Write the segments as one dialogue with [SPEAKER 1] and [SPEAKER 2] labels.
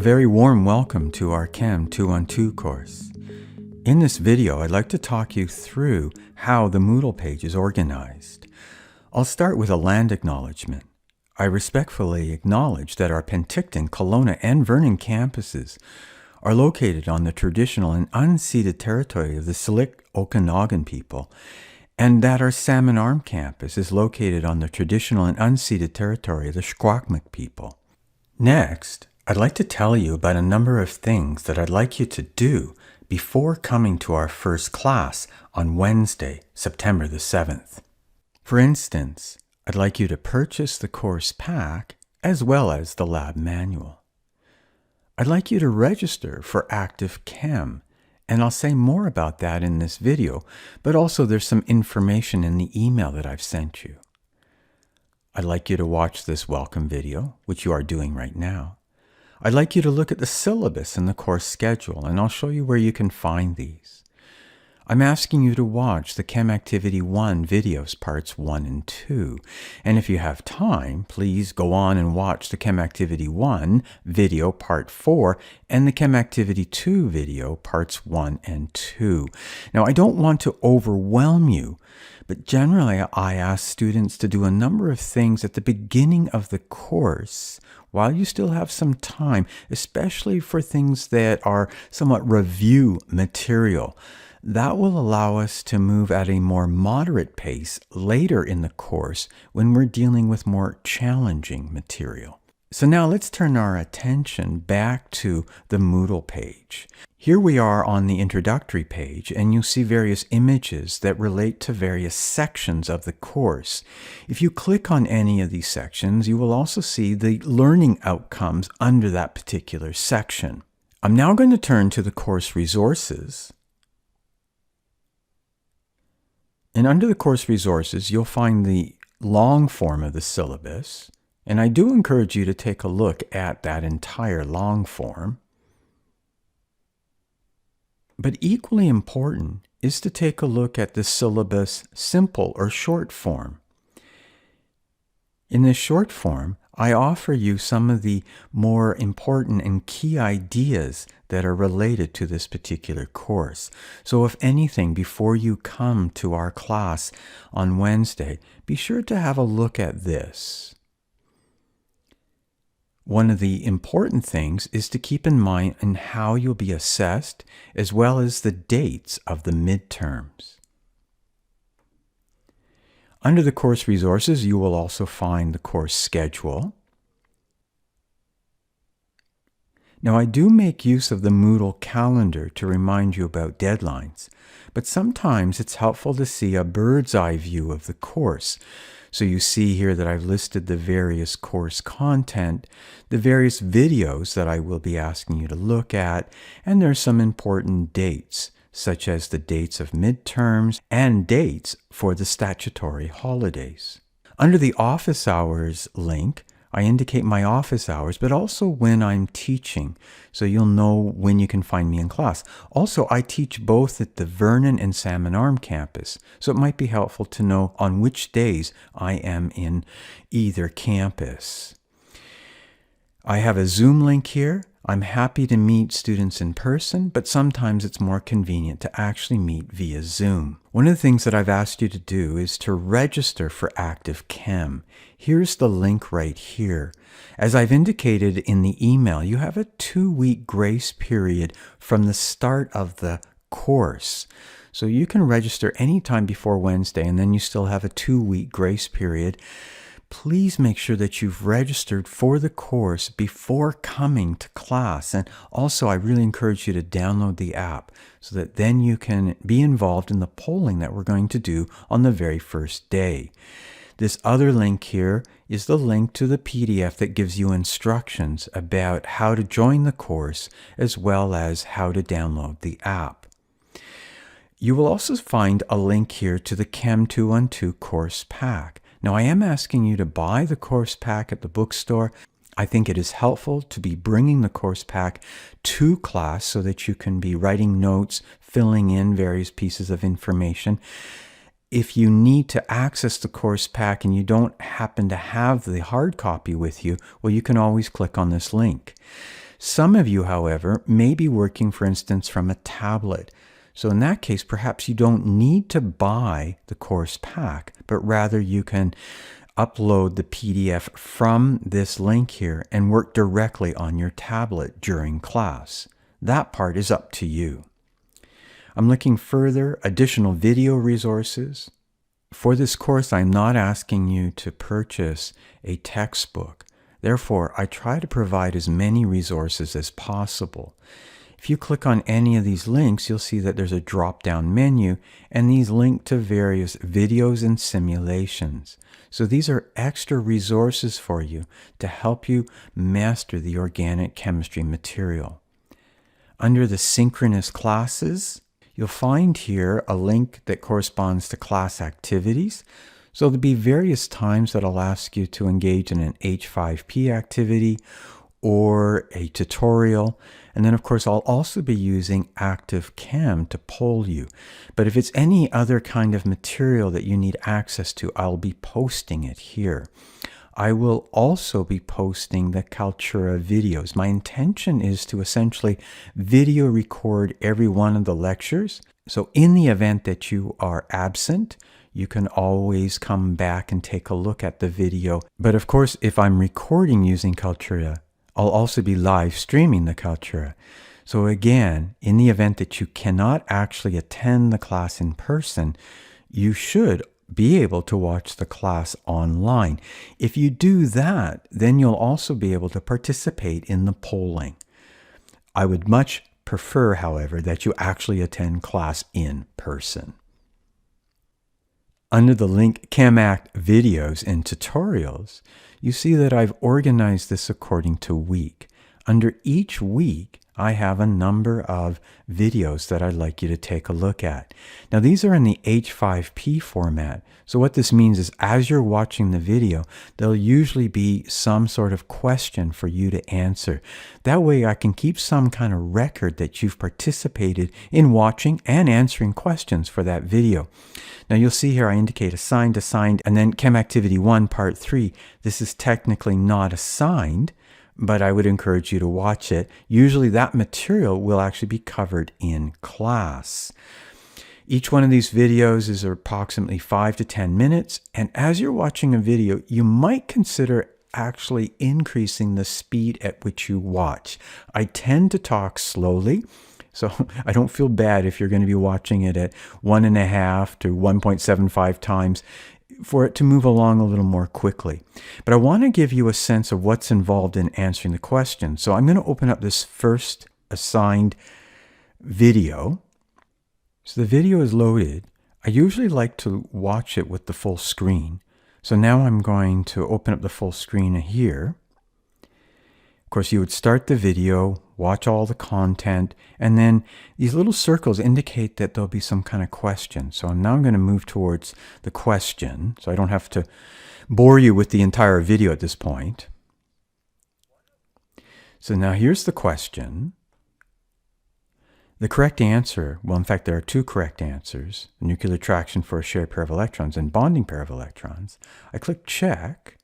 [SPEAKER 1] very warm welcome to our Chem 212 course. In this video, I'd like to talk you through how the Moodle page is organized. I'll start with a land acknowledgement. I respectfully acknowledge that our Penticton, Kelowna, and Vernon campuses are located on the traditional and unceded territory of the Syilx Okanagan people, and that our Salmon Arm campus is located on the traditional and unceded territory of the Secwepemc people. Next, I'd like to tell you about a number of things that I'd like you to do before coming to our first class on Wednesday, September the 7th. For instance, I'd like you to purchase the course pack as well as the lab manual. I'd like you to register for Active Chem, and I'll say more about that in this video, but also there's some information in the email that I've sent you. I'd like you to watch this welcome video, which you are doing right now. I'd like you to look at the syllabus and the course schedule, and I'll show you where you can find these. I'm asking you to watch the Chem Activity 1 videos, parts 1 and 2. And if you have time, please go on and watch the Chem Activity 1 video, part 4, and the Chem Activity 2 video, parts 1 and 2. Now, I don't want to overwhelm you, but generally I ask students to do a number of things at the beginning of the course while you still have some time, especially for things that are somewhat review material. That will allow us to move at a more moderate pace later in the course when we're dealing with more challenging material. So now let's turn our attention back to the Moodle page. Here we are on the introductory page, and you'll see various images that relate to various sections of the course. If you click on any of these sections, you will also see the learning outcomes under that particular section. I'm now going to turn to the course resources. And under the course resources, you'll find the long form of the syllabus. And I do encourage you to take a look at that entire long form. But equally important is to take a look at the syllabus simple or short form. In this short form, I offer you some of the more important and key ideas that are related to this particular course. So if anything, before you come to our class on Wednesday, be sure to have a look at this. One of the important things is to keep in mind how you'll be assessed, as well as the dates of the midterms. Under the course resources, you will also find the course schedule. Now, I do make use of the Moodle calendar to remind you about deadlines, but sometimes it's helpful to see a bird's eye view of the course. So you see here that I've listed the various course content, the various videos that I will be asking you to look at, and there's some important dates, such as the dates of midterms and dates for the statutory holidays. Under the office hours link, I indicate my office hours, but also when I'm teaching, so you'll know when you can find me in class. Also, I teach both at the Vernon and Salmon Arm campus, so it might be helpful to know on which days I am in either campus. I have a Zoom link here. I'm happy to meet students in person, but sometimes it's more convenient to actually meet via Zoom. One of the things that I've asked you to do is to register for Active Chem. Here's the link right here. As I've indicated in the email, you have a 2-week grace period from the start of the course. So you can register anytime before Wednesday, and then you still have a 2-week grace period. Please make sure that you've registered for the course before coming to class. And also, I really encourage you to download the app so that then you can be involved in the polling that we're going to do on the very first day. This other link here is the link to the PDF that gives you instructions about how to join the course as well as how to download the app. You will also find a link here to the Chem 212 course pack. Now, I am asking you to buy the course pack at the bookstore. I think it is helpful to be bringing the course pack to class so that you can be writing notes, filling in various pieces of information. If you need to access the course pack and you don't happen to have the hard copy with you, well, you can always click on this link. Some of you, however, may be working, for instance, from a tablet. So in that case, perhaps you don't need to buy the course pack, but rather you can upload the PDF from this link here and work directly on your tablet during class. That part is up to you. I'm looking further, additional video resources. For this course, I'm not asking you to purchase a textbook. Therefore, I try to provide as many resources as possible. If you click on any of these links, you'll see that there's a drop-down menu, and these link to various videos and simulations. So these are extra resources for you to help you master the organic chemistry material. Under the synchronous classes, you'll find here a link that corresponds to class activities. So there'll be various times that I'll ask you to engage in an H5P activity or a tutorial. And then, of course, I'll also be using ActiveChem to poll you. But if it's any other kind of material that you need access to, I'll be posting it here. I will also be posting the Kaltura videos. My intention is to essentially video record every one of the lectures. So in the event that you are absent, you can always come back and take a look at the video. But of course, if I'm recording using Kaltura, I'll also be live streaming the Kaltura. So again, in the event that you cannot actually attend the class in person, you should be able to watch the class online. If you do that, then you'll also be able to participate in the polling. I would much prefer, however, that you actually attend class in person. Under the link ChemAct videos and tutorials, you see that I've organized this according to week. Under each week, I have a number of videos that I'd like you to take a look at. Now, these are in the H5P format. So what this means is as you're watching the video, there'll usually be some sort of question for you to answer. That way I can keep some kind of record that you've participated in watching and answering questions for that video. Now you'll see here I indicate assigned, and then Chem Activity 1, Part 3. This is technically not assigned, but I would encourage you to watch it. Usually that material will actually be covered in class. Each one of these videos is approximately 5 to 10 minutes, and as you're watching a video, you might consider actually increasing the speed at which you watch. I tend to talk slowly, so I don't feel bad if you're going to be watching it at 1.5 to 1.75 times for it to move along a little more quickly. But I want to give you a sense of what's involved in answering the question. So I'm going to open up this first assigned video. So the video is loaded. I usually like to watch it with the full screen. So now I'm going to open up the full screen here. Of course, you would start the video, watch all the content, and then these little circles indicate that there'll be some kind of question. So now I'm going to move towards the question, so I don't have to bore you with the entire video at this point. So now here's the question. The correct answer, well, in fact, there are two correct answers: nuclear attraction for a shared pair of electrons and bonding pair of electrons. I click check.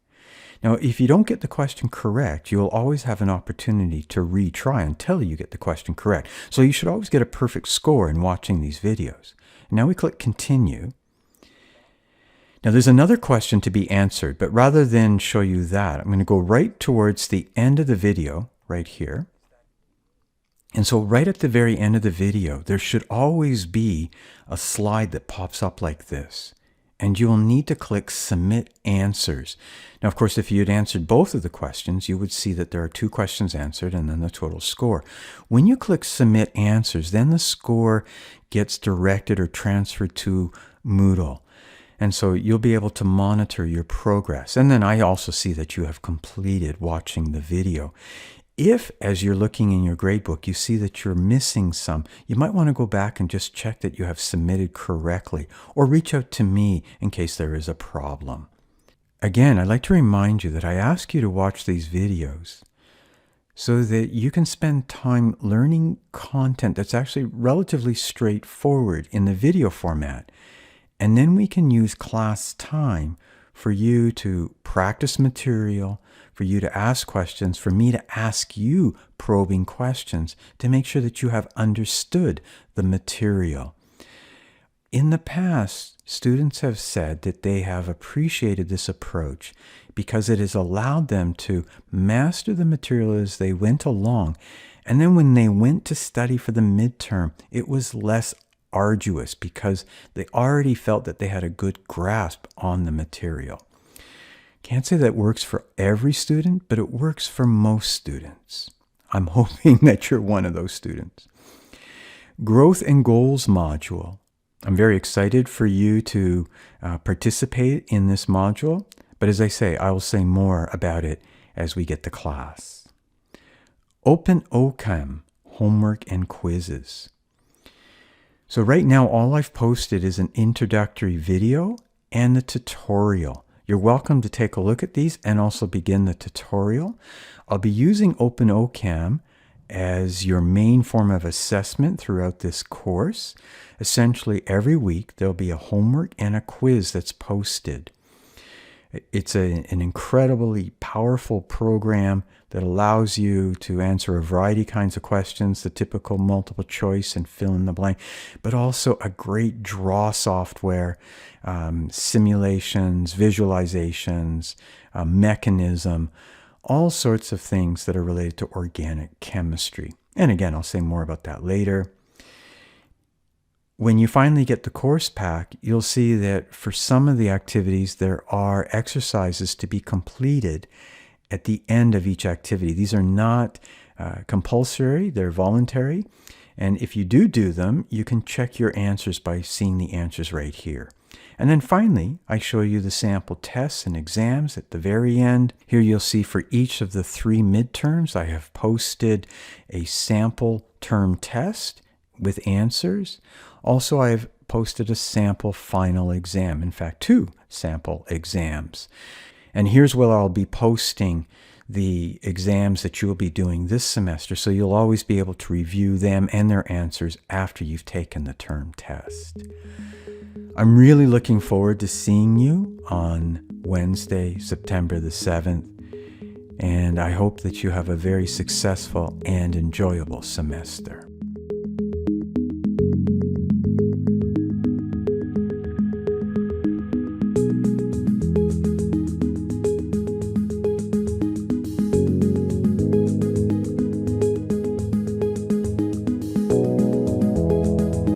[SPEAKER 1] Now, if you don't get the question correct, you will always have an opportunity to retry until you get the question correct. So you should always get a perfect score in watching these videos. Now we click continue. Now there's another question to be answered, but rather than show you that, I'm going to go right towards the end of the video, right here. And so right at the very end of the video, there should always be a slide that pops up like this. And you will need to click Submit Answers. Now, of course, if you had answered both of the questions, you would see that there are 2 questions answered and then the total score. When you click Submit Answers, then the score gets directed or transferred to Moodle. And so you'll be able to monitor your progress. And then I also see that you have completed watching the video. If, as you're looking in your gradebook, you see that you're missing some, you might want to go back and just check that you have submitted correctly, or reach out to me in case there is a problem. Again, I'd like to remind you that I ask you to watch these videos so that you can spend time learning content that's actually relatively straightforward in the video format. And then we can use class time for you to practice material, for you to ask questions, for me to ask you probing questions to make sure that you have understood the material. In the past, students have said that they have appreciated this approach because it has allowed them to master the material as they went along. And then when they went to study for the midterm, it was less arduous because they already felt that they had a good grasp on the material. Can't say that works for every student, but it works for most students. I'm hoping that you're one of those students. Growth and Goals module. I'm very excited for you to participate in this module, but as I say, I will say more about it as we get to class. OpenOChem, homework and quizzes. So right now, all I've posted is an introductory video and the tutorial. You're welcome to take a look at these and also begin the tutorial. I'll be using OpenOChem as your main form of assessment throughout this course. Essentially, every week there'll be a homework and a quiz that's posted. It's an incredibly powerful program that allows you to answer a variety of kinds of questions, the typical multiple choice and fill in the blank, but also a great draw software, simulations, visualizations, mechanism, all sorts of things that are related to organic chemistry. And again, I'll say more about that later. When you finally get the course pack, you'll see that for some of the activities, there are exercises to be completed at the end of each activity. These are not compulsory, they're voluntary. And if you do them, you can check your answers by seeing the answers right here. And then finally, I show you the sample tests and exams at the very end. Here you'll see for each of the 3 midterms, I have posted a sample term test with answers. Also, I have posted a sample final exam. In fact, 2 sample exams. And here's where I'll be posting the exams that you'll be doing this semester. So you'll always be able to review them and their answers after you've taken the term test. I'm really looking forward to seeing you on Wednesday, September the 7th. And I hope that you have a very successful and enjoyable semester.